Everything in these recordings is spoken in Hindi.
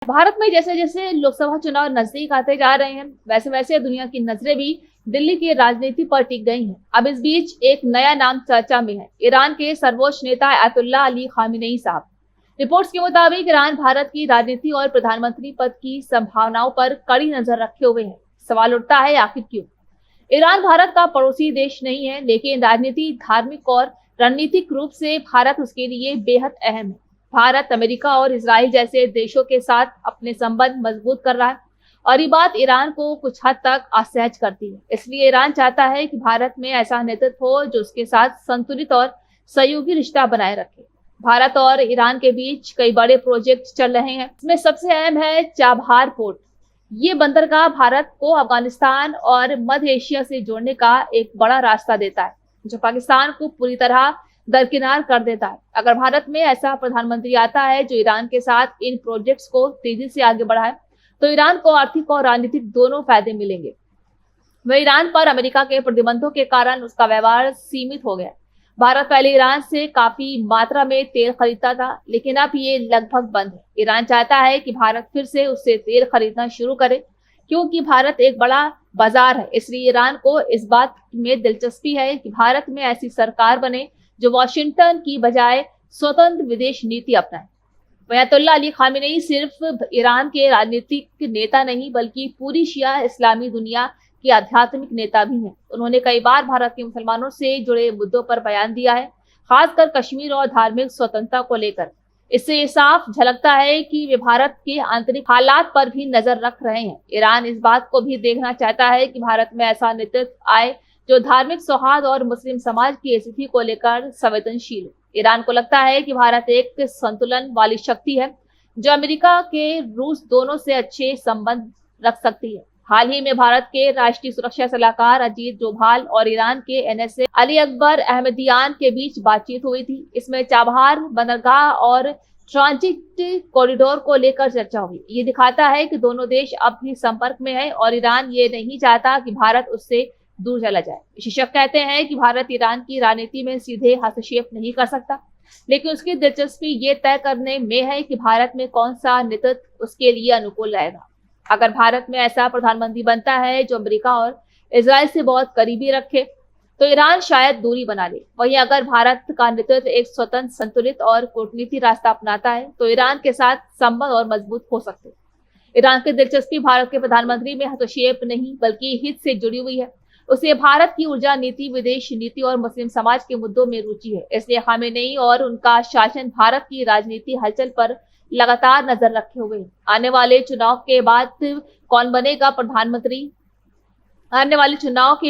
भारत में जैसे जैसे लोकसभा चुनाव नजदीक आते जा रहे हैं, वैसे वैसे दुनिया की नजरें भी दिल्ली की राजनीति पर टिक गई हैं। अब इस बीच एक नया नाम चर्चा में है, ईरान के सर्वोच्च नेता अयतुल्ला अली खामेनेई साहब। रिपोर्ट्स के मुताबिक ईरान भारत की राजनीति और प्रधानमंत्री पद की संभावनाओं पर कड़ी नजर रखे हुए है। सवाल उठता है, आखिर क्यों? ईरान भारत का पड़ोसी देश नहीं है, लेकिन राजनीति, धार्मिक और रणनीतिक रूप से भारत उसके लिए बेहद अहम है। भारत अमेरिका और इजराइल जैसे देशों के साथ अपने संबंध मजबूत कर रहा है और ये बात ईरान को कुछ हद तक असहज करती है। इसलिए ईरान चाहता है कि भारत में ऐसा नेतृत्व हो जो उसके साथ संतुलित और सहयोगी रिश्ता बनाए रखे। भारत और ईरान के बीच कई बड़े प्रोजेक्ट चल रहे हैं। इसमें सबसे अहम है चाबहार पोर्ट। ये बंदरगाह भारत को अफगानिस्तान और मध्य एशिया से जोड़ने का एक बड़ा रास्ता देता है, जो पाकिस्तान को पूरी तरह दरकिनार कर देता है। अगर भारत में ऐसा प्रधानमंत्री आता है जो ईरान के साथ इन प्रोजेक्ट्स को तेजी से आगे बढ़ाए, तो ईरान को आर्थिक और राजनीतिक दोनों फायदे मिलेंगे। वह ईरान पर अमेरिका के प्रतिबंधों के कारण उसका व्यवहार सीमित हो गया। भारत पहले ईरान से काफी मात्रा में तेल खरीदता था, लेकिन अब ये लगभग बंद है। ईरान चाहता है कि भारत फिर से उससे तेल खरीदना शुरू करे, क्योंकि भारत एक बड़ा बाजार है। इसलिए ईरान को इस बात में दिलचस्पी है कि भारत में ऐसी सरकार बने जो वॉशिंगटन की बजाय स्वतंत्र विदेश नीति अपनाए। अयतुल्ला अली खामेनेई सिर्फ ईरान के राजनीतिक नेता नहीं, बल्कि पूरी शिया इस्लामी दुनिया के आध्यात्मिक नेता भी हैं। उन्होंने कई बार भारत के मुसलमानों से जुड़े मुद्दों पर बयान दिया है, खासकर कश्मीर और धार्मिक स्वतंत्रता को लेकर। इससे ये साफ झलकता है कि वे भारत के आंतरिक हालात पर भी नजर रख रहे हैं। ईरान इस बात को भी देखना चाहता है कि भारत में ऐसा नेतृत्व आए जो धार्मिक सौहार्द और मुस्लिम समाज की स्थिति को लेकर संवेदनशील हो। ईरान को लगता है कि भारत एक संतुलन वाली शक्ति है जो अमेरिका के रूस दोनों से अच्छे संबंध रख सकती है। हाल ही में भारत के राष्ट्रीय सुरक्षा सलाहकार अजीत डोभाल और ईरान के एनएसए अली अकबर अहमदियान के बीच बातचीत हुई थी। इसमें चाबहार बंदरगाह और ट्रांजिट कॉरिडोर को लेकर चर्चा हुई। ये दिखाता है कि दोनों देश अब भी संपर्क में है और ईरान ये नहीं चाहता कि भारत उससे दूर चला जाए। विशेषज्ञ कहते हैं कि भारत ईरान की राजनीति में सीधे हस्तक्षेप नहीं कर सकता, लेकिन उसकी दिलचस्पी ये तय करने में है कि भारत में कौन सा नेतृत्व उसके लिए अनुकूल रहेगा। अगर भारत में ऐसा प्रधानमंत्री बनता है जो अमेरिका और इजराइल से बहुत करीबी रखे, तो ईरान शायद दूरी बना ले। वहीं अगर भारत का नेतृत्व एक स्वतंत्र, संतुलित और कूटनीतिक रास्ता अपनाता है, तो ईरान के साथ संबंध और मजबूत हो सकते हैं। ईरान की दिलचस्पी भारत के प्रधानमंत्री में हस्तक्षेप नहीं, बल्कि हित से जुड़ी हुई है। उसे भारत की ऊर्जा नीति, विदेश नीति और मुस्लिम समाज के मुद्दों में रुचि है। इसलिए खामेनेई और उनका शासन भारत की राजनीति हलचल पर लगातार नजर रखे हुए हैं। आने वाले चुनाव के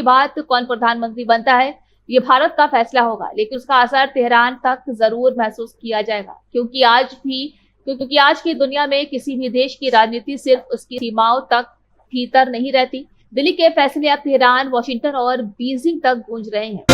बाद कौन प्रधानमंत्री बनता है, ये भारत का फैसला होगा, लेकिन उसका असर तेहरान तक जरूर महसूस किया जाएगा, क्योंकि आज की दुनिया में किसी भी देश की राजनीति सिर्फ उसकी सीमाओं तक भीतर नहीं रहती। दिल्ली के फैसले अब तेहरान, वाशिंगटन और बीजिंग तक गूंज रहे हैं।